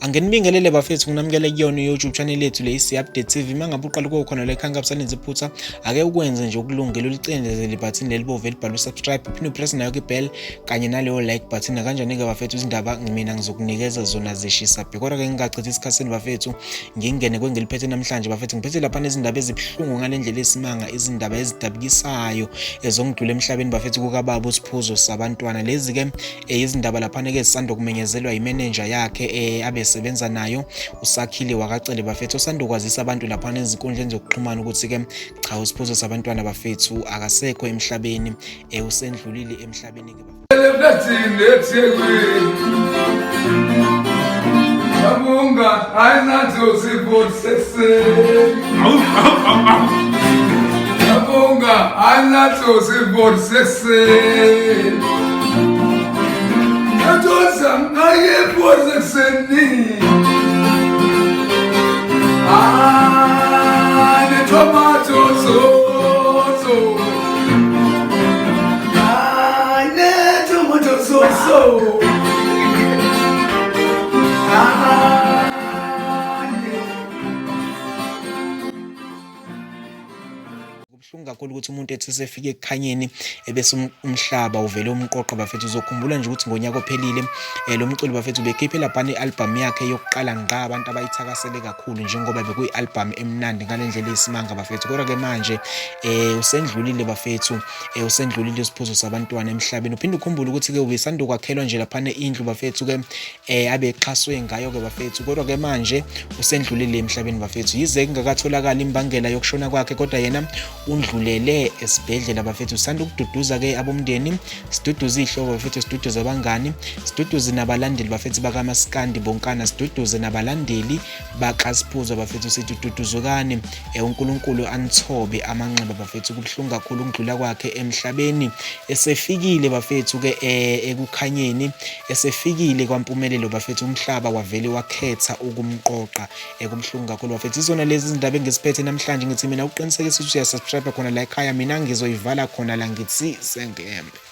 Angenibingelele bafethu nginamukele kuyona YouTube channel yethu le isi-update TV. Mangabe uqala ukukhona la ekhaya ngabusalenze iphutha ake ukwenze nje ukulungela ulicindezele ibutton lelibovu elibhalwe subscribe, phinde upress nayo ke-bell kanye naleyo like button. Kanjani ke bafethu izindaba mina ngizokunikeza zona zishisa bhekora ke ngingachithi isikhathi bafethu ngingene kwengiliphethe namhlanje bafethu. Ngiphethe lapha nezindaba ezibhlungu ngalendlela esimanga, izindaba ezidabukisayo ezongidlula emhlabeni bafethu kukababa uSphuzo Sabantwana. Lezi ke izindaba lapha ke zisanda kumenyezelwa imanager yakhe abesebenza nayo uSakhile wakacele bafethu osanda kwazisa abantu lapha nezinkundleni zokuxhumana ukuthi ke cha uSphuzo Sabantwana bafethu akasekho emhlabeni, usendlulile emhlabeni ke Abunga ayinazo zivorsese Abunga ayinazo zivorsese Atoza ngaye vorseseni ne tomato so ne tomato so Kubuhlungu kakhulu ukuthi umuntu ethi sefike ekukhanyeni ebese umhlaba uvele umqoqa bafethu. Uzokhumbula nje ukuthi ngonyaka ophelile lo mculi bafethu bekhiphe lapha i-album yakhe yokuqala ngqa abantu abayithakasele kakhulu njengoba bekuyi-album emnandi ngalendlela esimanga bafethu. Kodwa ke manje usendlulile bafethu, usendlulile uSphuzo Sabantwana emhlabeni. Uphinde ukhumbule ukuthi ke ubesanda kwakhelwa nje lapha indlu bafethu ke abexhaswe ngayo ke bafethu. Kodwa ke manje usendlulile emhlabeni bafethu. Yize kungakatholakala imbangela yokushona kwakhe kodwa yena undlulele esibhedlela bafethu. Usanda ukududuza ke abomndeni, siduduza ihlobo bafethu, siduduza abangani, siduduze nabalandeli bafethu bakaMaskandi bonkana, siduduze nabalandeli bakaSphuzo bafethu. Siduduzukane uNkulunkulu anithobe amanxeba bafethu. Kubuhlungu kakhulu ukudlula kwakhe emhlabeni. Esefikile bafethu ke ekukhanyeni, esefikile kwampumelelo bafethu. Umhlaba wavele wakhetha ukumqoqa. Kubuhlungu kakhulu bafethu. Izona lezi izindaba engisiphethe namhlanje ngithi mina uqinisekisa ukuthi uyasubscribe khona la ekhaya, mina ngizoyivala khona la ngithi sengembe.